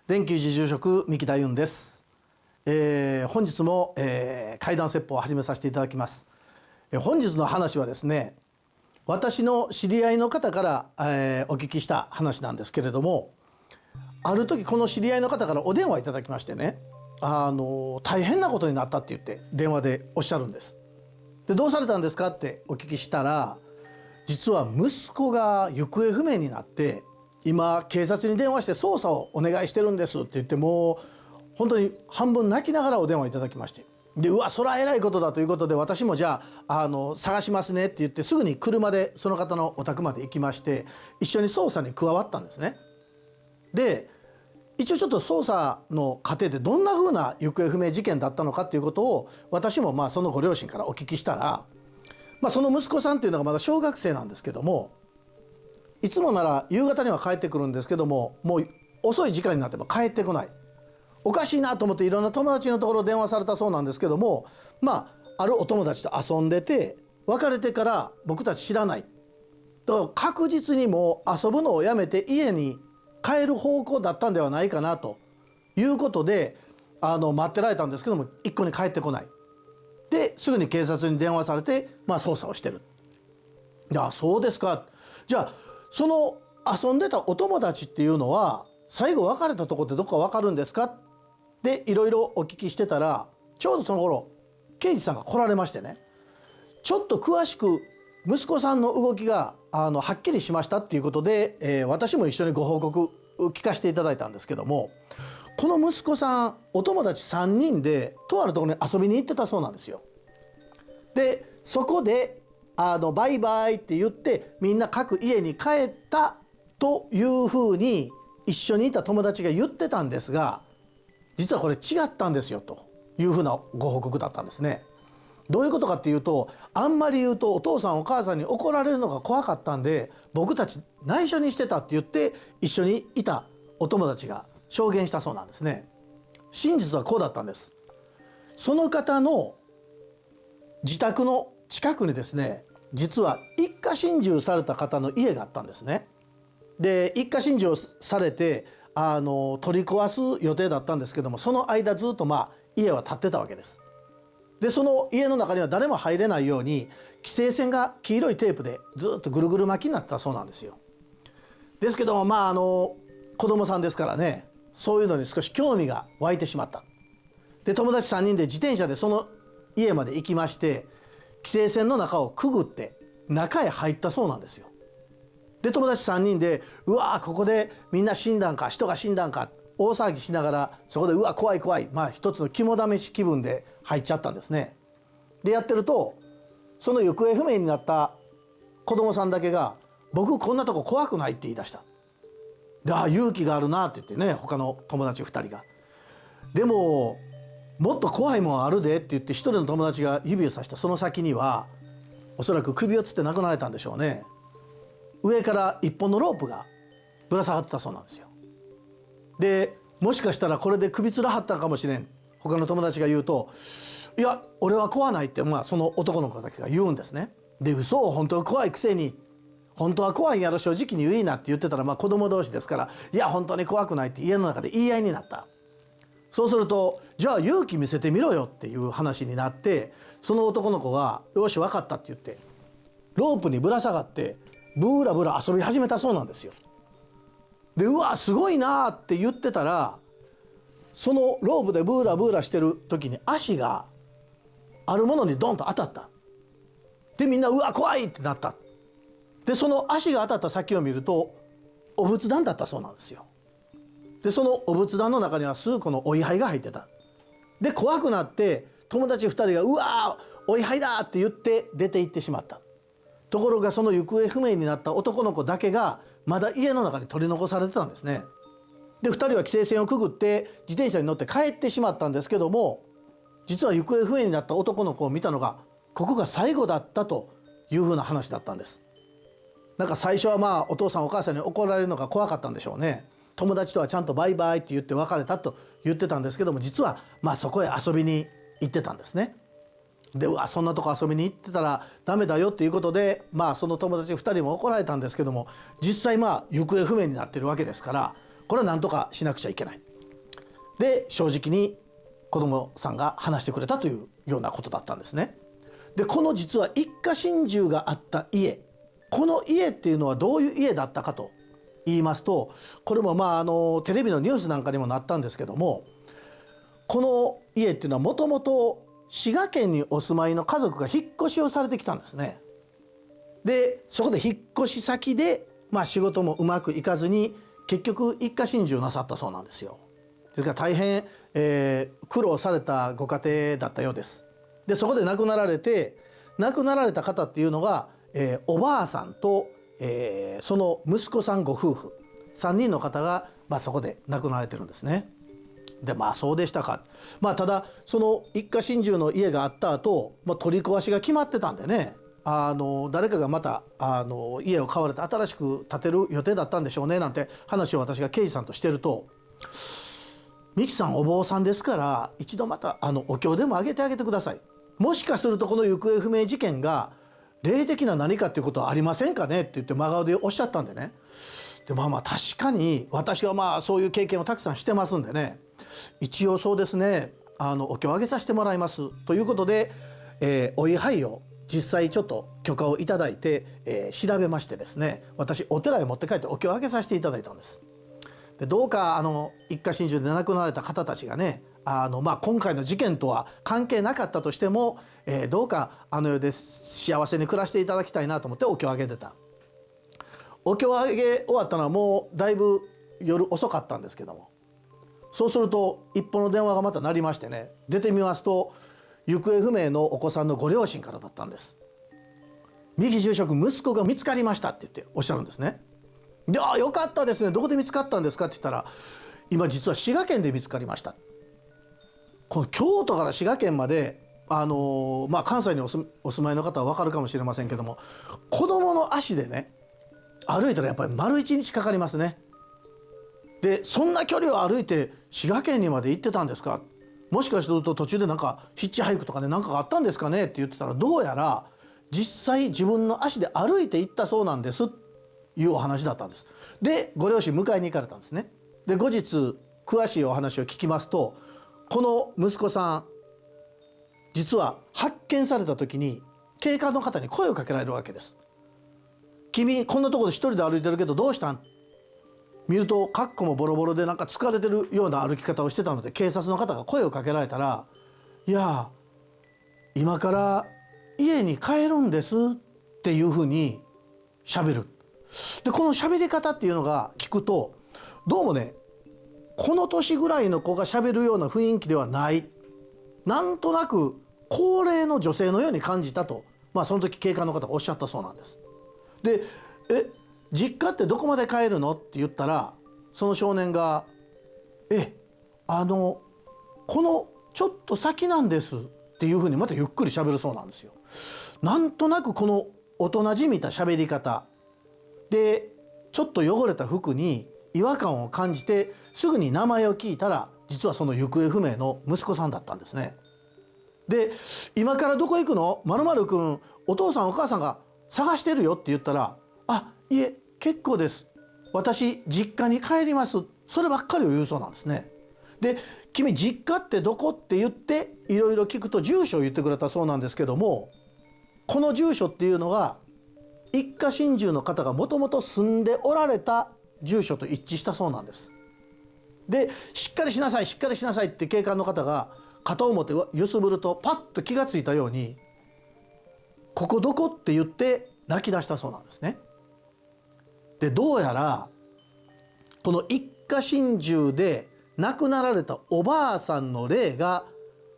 錬金寺住職三木大雲です。本日も、怪談説法を始めさせていただきます。本日の話はですね、私の知り合いの方から、お聞きした話なんですけれども、ある時この知り合いの方からお電話いただきましてね、大変なことになったって言って電話でおっしゃるんです。で、どうされたんですかってお聞きしたら、実は息子が行方不明になって今警察に電話して捜査をお願いしてるんですって言って、もう本当に半分泣きながらお電話いただきまして、で、うわ、それはえらいことだということで、私もじゃあ探しますねって言って、すぐに車でその方のお宅まで行きまして、一緒に捜査に加わったんですね。で、一応ちょっと捜査の過程でどんな風な行方不明事件だったのかっていうことを、私もそのご両親からお聞きしたら、その息子さんっていうのがまだ小学生なんですけども、いつもなら夕方には帰ってくるんですけども、もう遅い時間になっても帰ってこない。おかしいなと思っていろんな友達のところ電話されたそうなんですけども、あるお友達と遊んでて、別れてから僕たち知らない。だから確実にもう遊ぶのをやめて家に帰る方向だったんではないかなということで、待ってられたんですけども、一向に帰ってこない。ですぐに警察に電話されて、捜査をしてる。いや、そうですか。じゃあその遊んでたお友達っていうのは最後別れたとこってどこか分かるんですかで、いろいろお聞きしてたら、ちょうどその頃刑事さんが来られましてね、ちょっと詳しく息子さんの動きがはっきりしましたっていうことで、私も一緒にご報告聞かせていただいたんですけども、この息子さんお友達3人でとあるところに遊びに行ってたそうなんですよ。で、そこでバイバイって言ってみんな各家に帰ったというふうに一緒にいた友達が言ってたんですが、実はこれ違ったんですよというふうなご報告だったんですね。どういうことかっていうと、あんまり言うとお父さんお母さんに怒られるのが怖かったんで、僕たち内緒にしてたって言って一緒にいたお友達が証言したそうなんですね。真実はこうだったんです。その方の自宅の近くにですね、実は一家心中された方の家があったんですね。で、一家心中されて取り壊す予定だったんですけども、その間ずっと家は建ってたわけです。で、その家の中には誰も入れないように規制線が黄色いテープでずっとぐるぐる巻きになってたそうなんですよ。ですけども子供さんですからね、そういうのに少し興味が湧いてしまった。で、友達3人で自転車でその家まで行きまして、規制線の中をくぐって中へ入ったそうなんですよ。で、友達3人でうわー、ここでみんな死んだんか、人が死んだんか大騒ぎしながら、そこでうわ怖い怖い、一つの肝試し気分で入っちゃったんですね。で、やってるとその行方不明になった子供さんだけが「僕こんなとこ怖くない」って言い出した。で、勇気があるなって言ってね、他の友達2人が。でももっと怖いもんあるでって言って、一人の友達が指をさしたその先には、おそらく首をつって亡くなられたんでしょうね、上から一本のロープがぶら下がってたそうなんですよ。で、もしかしたらこれで首つらはったかもしれん、他の友達が言うと「いや俺は怖ない」ってその男の子だけが言うんですね。で、嘘を本当は怖いくせに本当は怖いんやろ正直に言いなって言ってたら、子供同士ですから「いや本当に怖くない」って家の中で言い合いになった。そうすると「じゃあ勇気見せてみろよ」っていう話になって、その男の子が「よし分かった」って言ってロープにぶら下がってブーラブラ遊び始めたそうなんですよ。で、うわすごいなって言ってたら、そのロープでブーラブーラしてる時に足があるものにドンと当たった。で、みんな「うわ怖い」ってなった。で、その足が当たった先を見るとお仏壇だったそうなんですよ。で、そのお仏壇の中には数個のお位牌が入ってた。で、怖くなって友達2人が「うわお位牌だ」って言って出て行ってしまった。ところがその行方不明になった男の子だけがまだ家の中に取り残されてたんですね。で、2人は規制線をくぐって自転車に乗って帰ってしまったんですけども、実は行方不明になった男の子を見たのがここが最後だったというふうな話だったんです。なんか最初はお父さんお母さんに怒られるのが怖かったんでしょうね。友達とはちゃんとバイバイって言って別れたと言ってたんですけども、実はそこへ遊びに行ってたんですね。で、うわそんなとこ遊びに行ってたらダメだよっていうことで、その友達2人も怒られたんですけども、実際行方不明になってるわけですから、これは何とかしなくちゃいけない。で正直に子供さんが話してくれたというようなことだったんですね。でこの実は一家心中があった家、この家っていうのはどういう家だったかと言いますと、これもテレビのニュースなんかにもなったんですけども、この家っていうのはもともと滋賀県にお住まいの家族が引っ越しをされてきたんですね。でそこで引っ越し先で、仕事もうまくいかずに結局一家心中なさったそうなんですよ。ですから大変、苦労されたご家庭だったようです。でそこで亡くなられた方っていうのが、おばあさんと、その息子さんご夫婦3人の方が、そこで亡くなられてるんですね。でそうでしたか。ただその一家心中の家があった後、取り壊しが決まってたんでね、誰かがまた家を買われて新しく建てる予定だったんでしょうねなんて話を私が刑事さんとしてると、美樹さんお坊さんですから一度またお経でもあげてあげてください。もしかするとこの行方不明事件が霊的な何かっていうことはありませんかねって言って真顔でおっしゃったんでね。で確かに私はそういう経験をたくさんしてますんでね、一応そうですねお経をあげさせてもらいますということで、お位牌を実際ちょっと許可をいただいて、調べましてですね、私お寺へ持って帰ってお経をあげさせていただいたんです。でどうか一家心中で亡くなられた方たちがね、今回の事件とは関係なかったとしても、どうか世で幸せに暮らしていただきたいなと思ってお経をあげてた。お経をあげ終わったのはもうだいぶ夜遅かったんですけども、そうすると一本の電話がまた鳴りましてね、出てみますと行方不明のお子さんのご両親からだったんです。三木住職息子が見つかりましたって言っておっしゃるんですね。でよかったですね、どこで見つかったんですかって言ったら、今実は滋賀県で見つかりました。この京都から滋賀県まで関西にお住まいの方は分かるかもしれませんけども、子供の足でね歩いたらやっぱり丸1日かかりますね。でそんな距離を歩いて滋賀県にまで行ってたんですか、もしかすると途中でヒッチハイクとかね何かがあったんですかねって言ってたら、どうやら実際自分の足で歩いて行ったそうなんですいうお話だったんです。でご両親迎えに行かれたんですね。で後日詳しいお話を聞きますと、この息子さん実は発見された時に警官の方に声をかけられるわけです。君こんなところで一人で歩いてるけどどうしたん、見ると格好もボロボロで疲れてるような歩き方をしてたので、警察の方が声をかけられたら、いや今から家に帰るんですっていうふうに喋る。でこの喋り方っていうのが聞くと、どうもねこの年ぐらいの子が喋るような雰囲気ではない、なんとなく高齢の女性のように感じたと、その時警官の方がおっしゃったそうなんです。で実家ってどこまで帰るのって言ったら、その少年がこのちょっと先なんですっていうふうにまたゆっくり喋るそうなんですよ。なんとなくこの大人じみた喋り方で、ちょっと汚れた服に違和感を感じてすぐに名前を聞いたら、実はその行方不明の息子さんだったんですね。で今からどこ行くの、〇〇くんお父さんお母さんが探してるよって言ったら、いえ結構です、私実家に帰ります、そればっかりを言うそうなんですね。で君実家ってどこって言っていろいろ聞くと住所を言ってくれたそうなんですけども、この住所っていうのが一家心中の方がもともと住んでおられた住所と一致したそうなんです。でしっかりしなさいしっかりしなさいって警官の方が肩を持って揺すぶると、パッと気がついたように、ここどこって言って泣き出したそうなんですね。でどうやらこの一家心中で亡くなられたおばあさんの霊が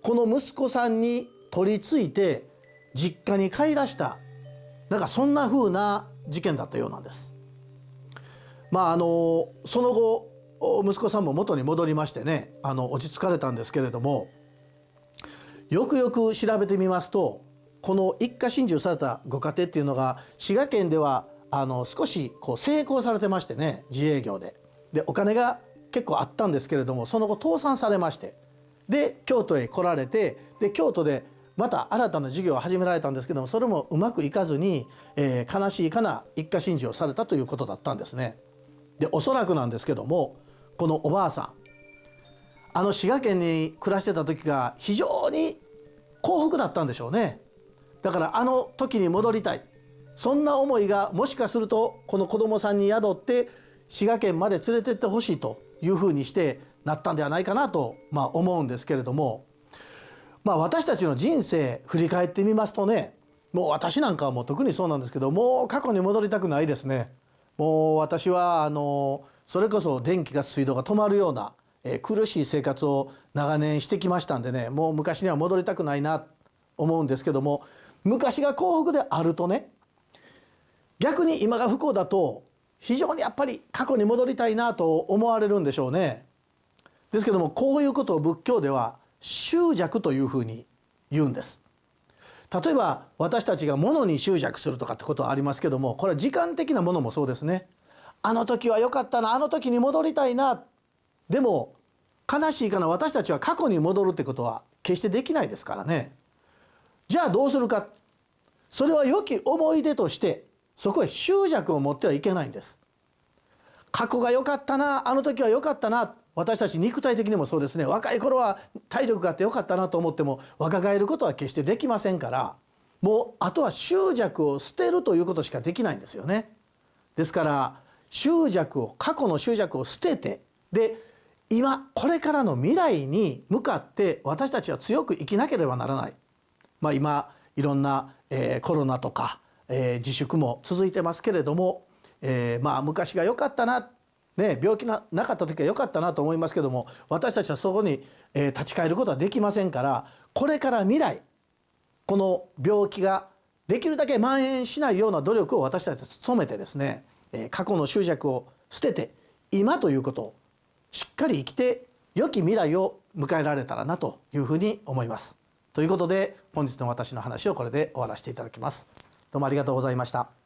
この息子さんに取り付いて実家に帰らした、そんな風な事件だったようなんです。その後息子さんも元に戻りましてね、落ち着かれたんですけれども、よくよく調べてみますと、この一家心中されたご家庭っていうのが滋賀県では少し成功されてましてね、自営業でお金が結構あったんですけれども、その後倒産されまして、で京都へ来られて、で京都でまた新たな事業を始められたんですけども、それもうまくいかずに、悲しいかな一家心中をされたということだったんですね。でおそらくなんですけども、このおばあさ滋賀県に暮らしてた時が非常に幸福だったんでしょうね。だからあの時に戻りたい、そんな思いがもしかするとこの子どもさんに宿って滋賀県まで連れてってほしいというふうにしてなったんではないかなと思うんですけれども、私たちの人生振り返ってみますとね、もう私なんかはもう特にそうなんですけど、もう過去に戻りたくないですね。もう私はそれこそ電気ガス水道が止まるような苦しい生活を長年してきましたんでね、もう昔には戻りたくないな思うんですけども、昔が幸福であるとね、逆に今が不幸だと非常にやっぱり過去に戻りたいなと思われるんでしょうね。ですけども、こういうことを仏教では執着というふうに言うんです。例えば私たちが物に執着するとかってことはありますけども、これは時間的なものもそうですね。あの時は良かったな、あの時に戻りたいな。でも悲しいかな、私たちは過去に戻るってことは決してできないですからね。じゃあどうするか。それは良き思い出としてそこへ執着を持ってはいけないんです。過去が良かったな、あの時は良かったな。私たち肉体的にもそうですね。若い頃は体力があって良かったなと思っても若返ることは決してできませんから、もうあとは執着を捨てるということしかできないんですよね。ですから過去の執着を捨てて、で今これからの未来に向かって私たちは強く生きなければならない。今いろんな、コロナとか、自粛も続いてますけれども、昔が良かったな、病気なかった時は良かったなと思いますけども、私たちはそこに、立ち返ることはできませんから、これから未来この病気ができるだけ蔓延しないような努力を私たちは努めてですね、過去の執着を捨てて今ということをしっかり生きて良き未来を迎えられたらなというふうに思います。ということで本日の私の話をこれで終わらせていただきます。どうもありがとうございました。